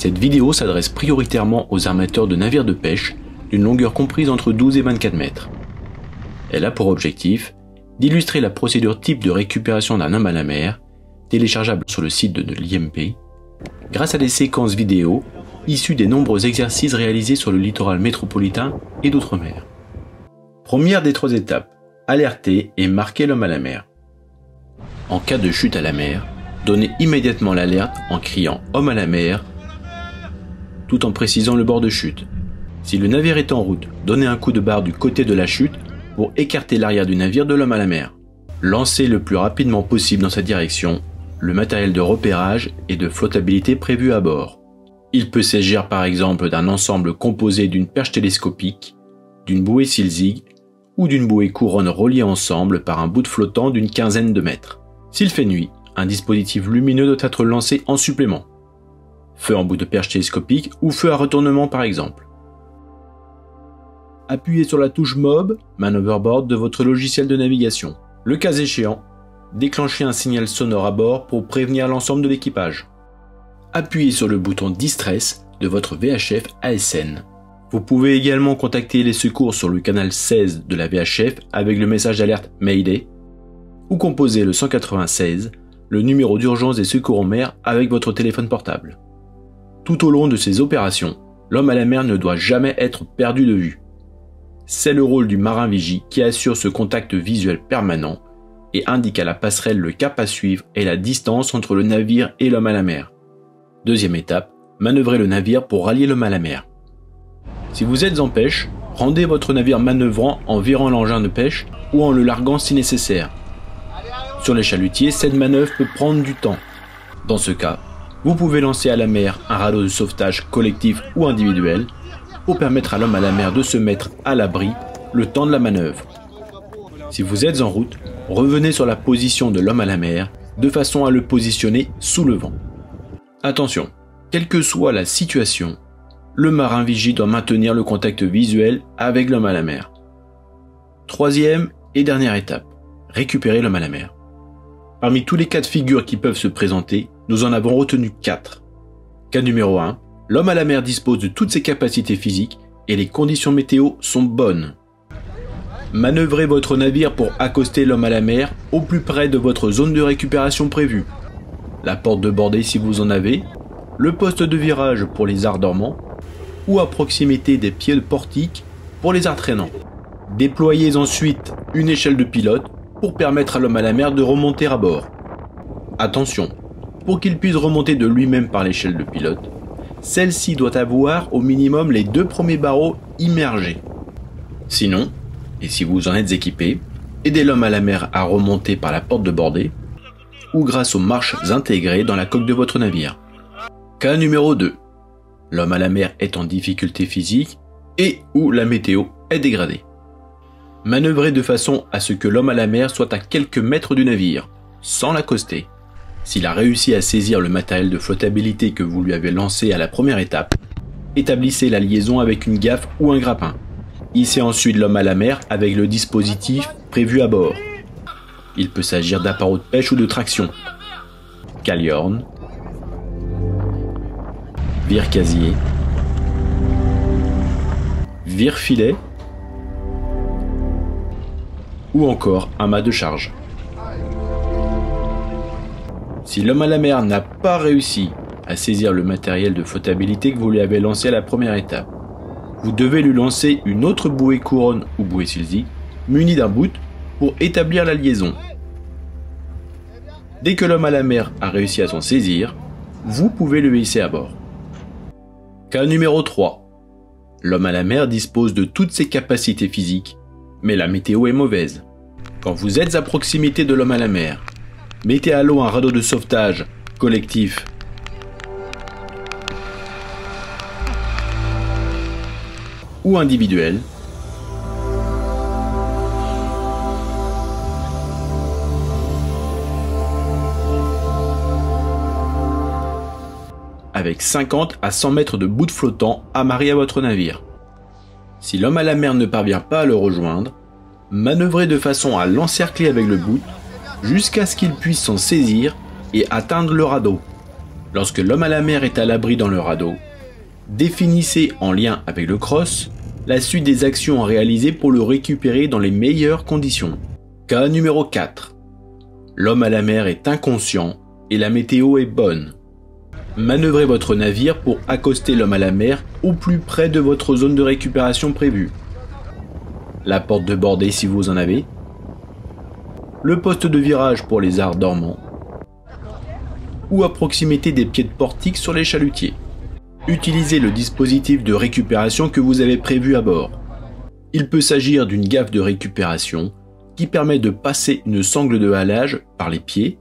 Cette vidéo s'adresse prioritairement aux armateurs de navires de pêche d'une longueur comprise entre 12 et 24 mètres. Elle a pour objectif d'illustrer la procédure type de récupération d'un homme à la mer, téléchargeable sur le site de l'IMP, grâce à des séquences vidéo issues des nombreux exercices réalisés sur le littoral métropolitain et d'outre-mer. Première des 3 étapes, alerter et marquer l'homme à la mer. En cas de chute à la mer, donnez immédiatement l'alerte en criant « Homme à la mer » tout en précisant le bord de chute. Si le navire est en route, donnez un coup de barre du côté de la chute pour écarter l'arrière du navire de l'homme à la mer. Lancez le plus rapidement possible dans cette direction le matériel de repérage et de flottabilité prévu à bord. Il peut s'agir par exemple d'un ensemble composé d'une perche télescopique, d'une bouée Silzig ou d'une bouée couronne reliée ensemble par un bout de flottant d'une quinzaine de mètres. S'il fait nuit, un dispositif lumineux doit être lancé en supplément. Feu en bout de perche télescopique ou feu à retournement par exemple. Appuyez sur la touche MOB, Maneuverboard de votre logiciel de navigation. Le cas échéant, déclenchez un signal sonore à bord pour prévenir l'ensemble de l'équipage. Appuyez sur le bouton Distress de votre VHF ASN. Vous pouvez également contacter les secours sur le canal 16 de la VHF avec le message d'alerte Mayday ou composer le 196, le numéro d'urgence des secours en mer avec votre téléphone portable. Tout au long de ces opérations, l'homme à la mer ne doit jamais être perdu de vue. C'est le rôle du marin-vigie qui assure ce contact visuel permanent et indique à la passerelle le cap à suivre et la distance entre le navire et l'homme à la mer. Deuxième étape, manœuvrer le navire pour rallier l'homme à la mer. Si vous êtes en pêche, rendez votre navire manœuvrant en virant l'engin de pêche ou en le larguant si nécessaire. Sur les chalutiers, cette manœuvre peut prendre du temps. Dans ce cas, vous pouvez lancer à la mer un radeau de sauvetage collectif ou individuel pour permettre à l'homme à la mer de se mettre à l'abri le temps de la manœuvre. Si vous êtes en route, revenez sur la position de l'homme à la mer de façon à le positionner sous le vent. Attention, quelle que soit la situation, le marin-vigie doit maintenir le contact visuel avec l'homme à la mer. Troisième et dernière étape, récupérer l'homme à la mer. Parmi tous les cas de figure qui peuvent se présenter, nous en avons retenu 4. Cas numéro 1, l'homme à la mer dispose de toutes ses capacités physiques et les conditions météo sont bonnes. Manœuvrez votre navire pour accoster l'homme à la mer au plus près de votre zone de récupération prévue. La porte de bordée si vous en avez, le poste de virage pour les arts dormants ou à proximité des pieds de portique pour les arts traînants. Déployez ensuite une échelle de pilote pour permettre à l'homme à la mer de remonter à bord. Attention, pour qu'il puisse remonter de lui-même par l'échelle de pilote, celle-ci doit avoir au minimum les 2 premiers barreaux immergés. Sinon, et si vous en êtes équipé, aidez l'homme à la mer à remonter par la porte de bordée ou grâce aux marches intégrées dans la coque de votre navire. Cas numéro 2. L'homme à la mer est en difficulté physique et ou la météo est dégradée. Manœuvrez de façon à ce que l'homme à la mer soit à quelques mètres du navire, sans l'accoster. S'il a réussi à saisir le matériel de flottabilité que vous lui avez lancé à la première étape, établissez la liaison avec une gaffe ou un grappin. Hissez ensuite l'homme à la mer avec le dispositif prévu à bord. Il peut s'agir d'appareaux de pêche ou de traction. Caliorne, vire-casier, vire-filet ou encore un mât de charge. Si l'homme à la mer n'a pas réussi à saisir le matériel de flottabilité que vous lui avez lancé à la première étape, vous devez lui lancer une autre bouée couronne ou bouée Silzig munie d'un bout pour établir la liaison. Dès que l'homme à la mer a réussi à s'en saisir, vous pouvez le hisser à bord. Cas numéro 3. L'homme à la mer dispose de toutes ses capacités physiques, mais la météo est mauvaise. Quand vous êtes à proximité de l'homme à la mer, mettez à l'eau un radeau de sauvetage collectif ou individuel avec 50 à 100 mètres de bout flottant amarré à votre navire. Si l'homme à la mer ne parvient pas à le rejoindre, manœuvrez de façon à l'encercler avec le bout jusqu'à ce qu'il puisse s'en saisir et atteindre le radeau. Lorsque l'homme à la mer est à l'abri dans le radeau, définissez en lien avec le cross la suite des actions à réaliser pour le récupérer dans les meilleures conditions. Cas numéro 4. L'homme à la mer est inconscient et la météo est bonne. Manœuvrez votre navire pour accoster l'homme à la mer au plus près de votre zone de récupération prévue. La porte de bordée si vous en avez. Le poste de virage pour les arts dormants. Ou à proximité des pieds de portique sur les chalutiers. Utilisez le dispositif de récupération que vous avez prévu à bord. Il peut s'agir d'une gaffe de récupération qui permet de passer une sangle de halage par les pieds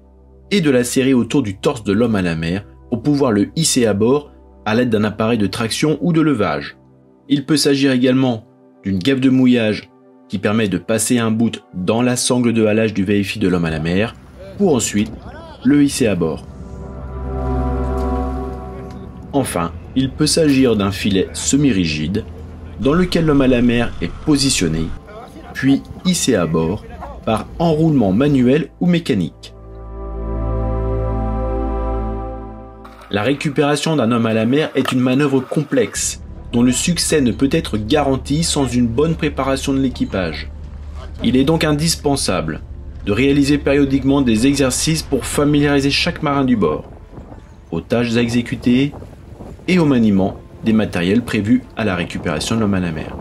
et de la serrer autour du torse de l'homme à la mer pour pouvoir le hisser à bord à l'aide d'un appareil de traction ou de levage. Il peut s'agir également d'une gaffe de mouillage qui permet de passer un bout dans la sangle de halage du VFI de l'homme à la mer pour ensuite le hisser à bord. Enfin, il peut s'agir d'un filet semi-rigide dans lequel l'homme à la mer est positionné, puis hissé à bord par enroulement manuel ou mécanique. La récupération d'un homme à la mer est une manœuvre complexe, dont le succès ne peut être garanti sans une bonne préparation de l'équipage. Il est donc indispensable de réaliser périodiquement des exercices pour familiariser chaque marin du bord, aux tâches à exécuter et au maniement des matériels prévus à la récupération de l'homme à la mer.